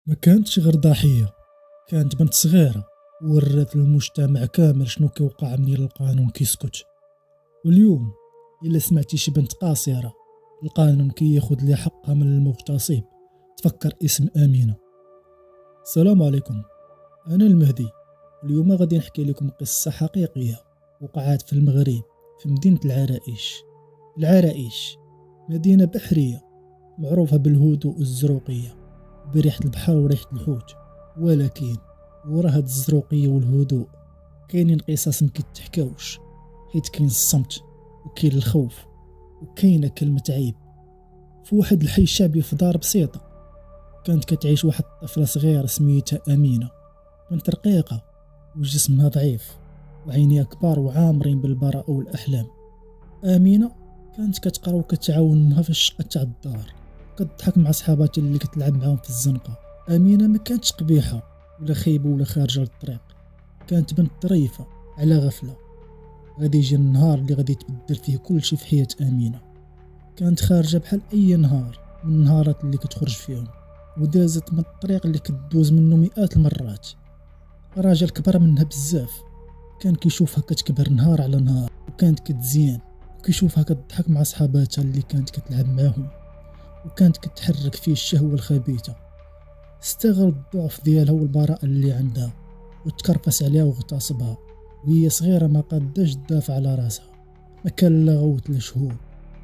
ما كانتش غير ضحية، كانت بنت صغيرة ورات للمجتمع كامل شنو كيوقع منين القانون كيسكت. واليوم إلا سمعتي شي بنت قاصرة القانون كياخد لي حقها من المغتصب، تفكر اسم أمينة. السلام عليكم، أنا المهدي. اليوم غادي نحكي لكم قصة حقيقية وقعت في المغرب، في مدينة العرائش. العرائش مدينة بحرية معروفة بالهدوء والزروقية، بريحة البحر وريحة الحوت. ولكن ورا هاد الزروقية والهدوء كاينين قصص مكيتحكاوش، حيت كاين الصمت وكاين الخوف وكاينه كلمة عيب. في واحد الحي الشعبي في دار بسيطة كانت كتعيش واحد الطفلة صغيرة سميتها أمينة. بنت رقيقة وجسمها ضعيف وعينيها كبار وعامرين بالبراءة والأحلام. أمينة كانت كتقرا وكتعاون امها في الشقة تاع الدار، كتضحك مع صحاباتها اللي كتلعب معاهم في الزنقة. أمينة ما كانتش قبيحة ولا خايبة ولا خارجة للطريق، كانت بنت ظريفة على غفلة. غادي يجي النهار اللي غادي يتبدل فيه كل شي في حياة أمينة. كانت خارجة بحال أي نهار من النهارات اللي كتخرج فيهم، ودازت من الطريق اللي كتدوز منه مئات المرات. راجل كبر منها بزاف كان كيشوفها كتكبر نهار على نهار، وكانت كتزين وكيشوفها كتضحك مع صحاباتها اللي كانت كتلعب معاهم، وكانت كتحرك فيه الشهوة الخبيثة. استغل الضعف ديالها والبراءة اللي عندها وتكرفس عليها واغتصبها، وهي صغيرة ما قاداش تدافع على راسها. ما كان لا غوت لا شهود،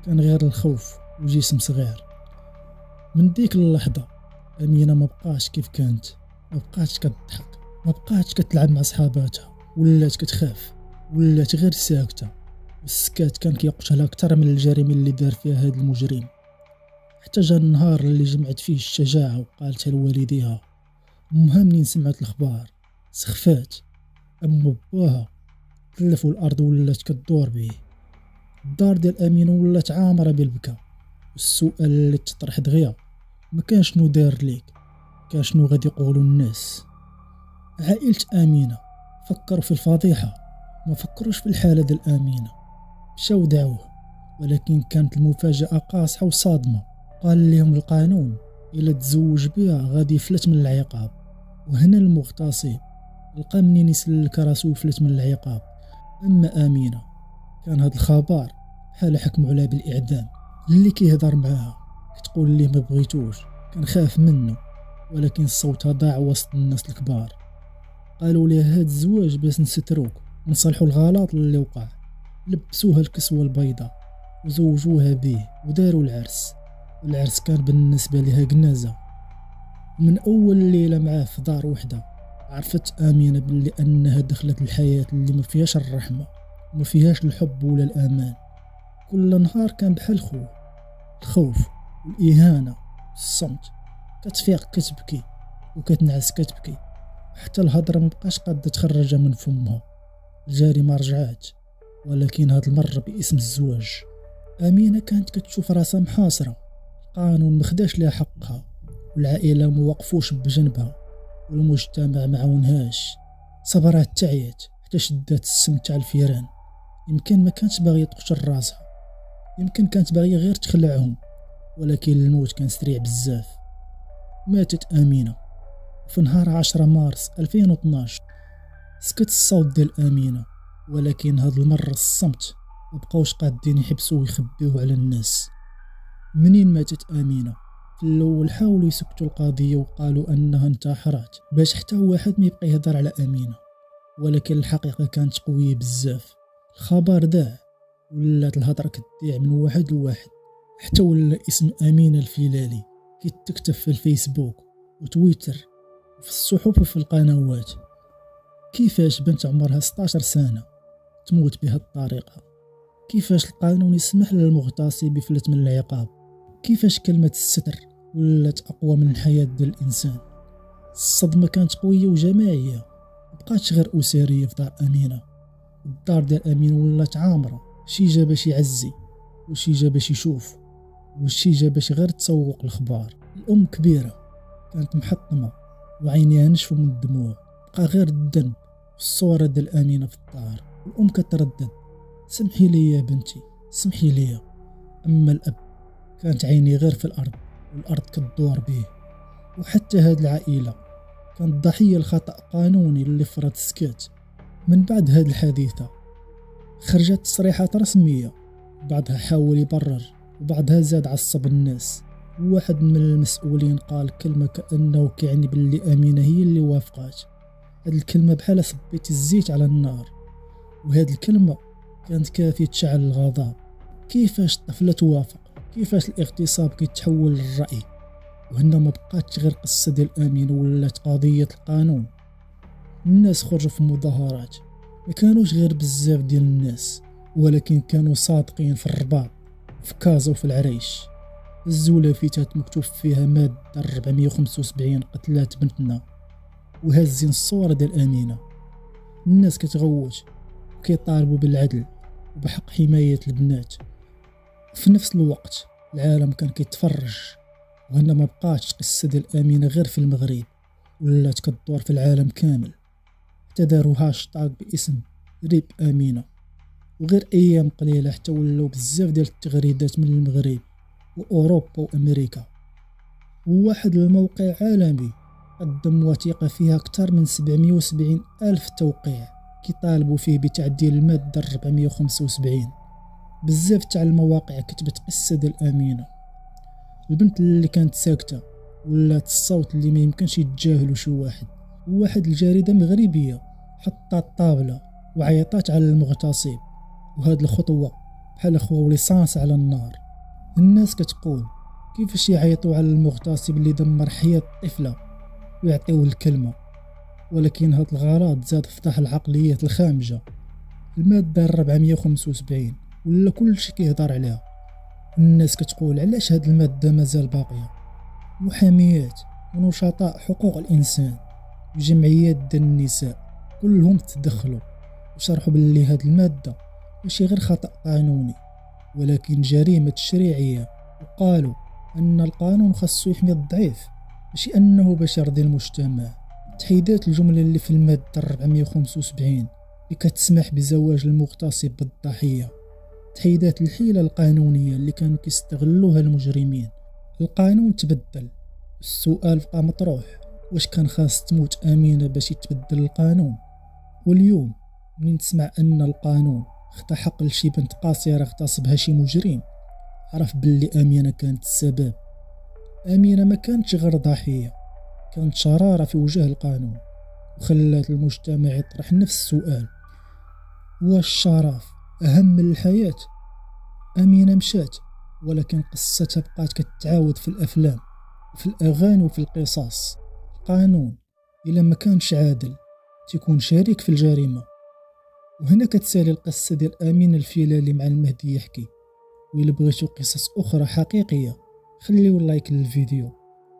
كان غير الخوف وجسم صغير. من ديك اللحظة أمينة ما بقاش كيف كانت، ما بقاش كتضحك، ما بقاش كتلعب مع صحاباتها، ولات كتخاف، ولات غير ساكتة. والسكات كان كيقتلها أكثر من الجريمة اللي دار فيها هاد المجرم. حتى جا النهار اللي جمعت فيه الشجاعة وقالتها لوالديها. أمها منين سمعت الأخبار سخفات، أما باها تلفوا الأرض ولات كدور بيه. الدار ديال أمينة ولات عامرة بالبكا، والسؤال اللي تطرح دغيا ما كان شنو دار ليك، كان شنو غادي يقولوا الناس. عائلة أمينة فكروا في الفضيحة، ما فكروش في الحالة ديال أمينة. مشاو دعوه، ولكن كانت المفاجأة قاصحة وصادمة. قال لهم القانون إلا تزوج بها غادي يفلت من العقاب. وهنا المغتصب لقى منين يسلك راسو ويفلت من العقاب. أما أمينة كان هاد الخبر بحال حكموا عليها بالإعدام. اللي كيهضر معاها كتقول ليه ما بغيتوش، كان خاف منه، ولكن صوتها ضاع وسط الناس الكبار. قالوا ليه هاد الزواج باش نستروك ونصلحوا الغلط اللي وقع. لبسوها الكسوة البيضاء وزوجوها بيه وداروا العرس. والعرس كان بالنسبة لها جنازة. من أول ليلة معاه في دار وحدة عرفت آمينة باللي أنها دخلت الحياة اللي ما فيهاش الرحمة وما فيهاش الحب ولا الأمان. كل نهار كان بحال خوه، الخوف والإهانة والصمت. كتفيق كتبكي وكتنعس كتبكي، حتى الهضرة مبقاش قادة تخرجها من فمها. الجريمة رجعات، ولكن هاد المرة باسم الزواج. أمينة كانت كتشوف راسها محاصرة، القانون مخداش لها حقها، والعائلة موقفوش بجنبها، والمجتمع معاونهاش. صبرات تعيات حتى شدات السم تاع الفيران. يمكن ما كانت باغية تقتل راسها، يمكن كانت باغية غير تخلعهم، ولكن الموت كان سريع بزاف. ماتت أمينة في نهار 10 مارس 2012. سكت الصوت ديال أمينة، ولكن هاد المرة الصمت مبقاوش قادين يحبسوه ويخبيوه على الناس. منين ماتت أمينة في الأول حاولوا يسكتوا القضية وقالوا أنها انتحرت باش حتى واحد ما يبقى يهضر على أمينة، ولكن الحقيقة كانت قوية بزاف. الخبر داع، ولات الهضرة كتذيع من واحد لواحد، حتى ولا اسم أمينة الفيلالي كيتكتب في الفيسبوك وتويتر وفي الصحف وفي القنوات. كيفاش بنت عمرها 16 سنة تموت بهذه الطريقة؟ كيفاش القانون يسمح للمغتصب يفلت من العقاب؟ كيفاش كلمة الستر ولات أقوى من الحياة ديال الإنسان؟ الصدمة كانت قوية وجماعية، مبقاتش غير أسرية في دار أمينة. الدار ديال أمينة ولات عامرة، شي جا باش يعزي، وشي جا باش يشوف، وشي جا باش غير تسوق الأخبار. الأم كبيرة كانت محطمة وعينيها نشفوا من الدموع، بقى غير الذنب والصورة ديال أمينة في الدار. الأم كتردد سمحي لي يا بنتي، سمحي لي. أما الأب كانت عيني غير في الأرض، والأرض كتدور بيه. وحتى هاد العائلة كانت ضحية لخطأ قانوني اللي فرض سكات. من بعد هاد الحادثة خرجت تصريحات رسمية، بعضها حاول يبرر وبعضها زاد عصب الناس. واحد من المسؤولين قال كلمة كأنه كيعني باللي أمينة هي اللي وافقات. هاد الكلمة بحال صبيت الزيت على النار، وهاد الكلمة كانت كافية تشعل الغضب. كيفاش الطفلة توافق؟ كيفاش الاغتصاب كيتحول للرأي؟ وهنا ما بقاتش غير قصة ديال أمين، ولات قضية القانون. الناس خرجوا في مظاهرات، ما كانوش غير بزاف ديال الناس، ولكن كانوا صادقين في الرباط، في كازا وفي العريش. الزولافيتات مكتوب فيها مادة 475 قتلات بنتنا، وهازين الصورة ديال أمينة. الناس كتغوت وكيطالبوا بالعدل وبحق حماية البنات. في نفس الوقت العالم كان كيتفرج، وهنا ما بقاتش قصة ديال أمينة غير في المغرب، ولات كدور في العالم كامل. حتى داروا هاشتاغ باسم ريب أمينة، وغير أيام قليلة حتى ولاو بزاف ديال التغريدات من المغرب وأوروبا وأمريكا. وواحد الموقع عالمي قدم وثيقة فيها أكثر من 770 ألف توقيع كيطالبوا فيه بتعديل المادة 475. بزاف تاع المواقع كتبت قصة ديال أمينة، البنت اللي كانت ساكتة ولات الصوت اللي ما يمكنش يتجاهلو شي واحد. وواحد الجريدة مغربية حطات الطابلة وعيطات على المغتصب، وهاد الخطوة بحال خواو ليسانس على النار. الناس كتقول كيفاش يعيطوا على المغتصب اللي دمر حياة طفلة ويعطيوه الكلمة؟ ولكن هاد الغرض زاد فتح العقليات الخامجة. المادة 475 ولا كلشي كيهضر عليها. الناس كتقول علاش هاد المادة مازال باقية؟ محاميات ونشطاء حقوق الإنسان وجمعيات ديال النساء كلهم تدخلوا وشرحوا باللي هاد المادة ماشي غير خطأ قانوني، ولكن جريمة تشريعية. وقالوا أن القانون خاصو يحمي الضعيف، ماشي أنه بشر ديال المجتمع. تحيدات الجملة اللي في المادة 475 اللي كتسمح بزواج المغتصب بالضحية. تحيدات الحيلة القانونية اللي كانوا كيستغلوها المجرمين. القانون تبدل، السؤال بقى مطروح، واش كان خاص تموت أمينة باش يتبدل القانون؟ واليوم منين تسمع أن القانون خدا حق لشي بنت قاصرة اغتصبها شي مجرم، عرف باللي أمينة كانت السبب. أمينة ما كانتش غير ضحية، كانت شرارة في وجه القانون، وخلات المجتمع يطرح نفس السؤال: واش الشرف أهم من الحياة؟ أمينة مشات، ولكن قصتها بقات كتعاود في الأفلام وفي الأغاني وفي القصص. القانون إلا ما كانش عادل تيكون شريك في الجريمة. وهنا كتسالي القصة ديال أمينة الفيلالي مع المهدي يحكي. وإلا بغيتو قصص أخرى حقيقية خليو لايك للفيديو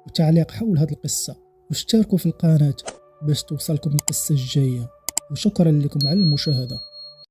وتعليق حول هاد القصة، واشتركوا في القناة باش توصلكم القصة الجاية. وشكرا لكم على المشاهدة.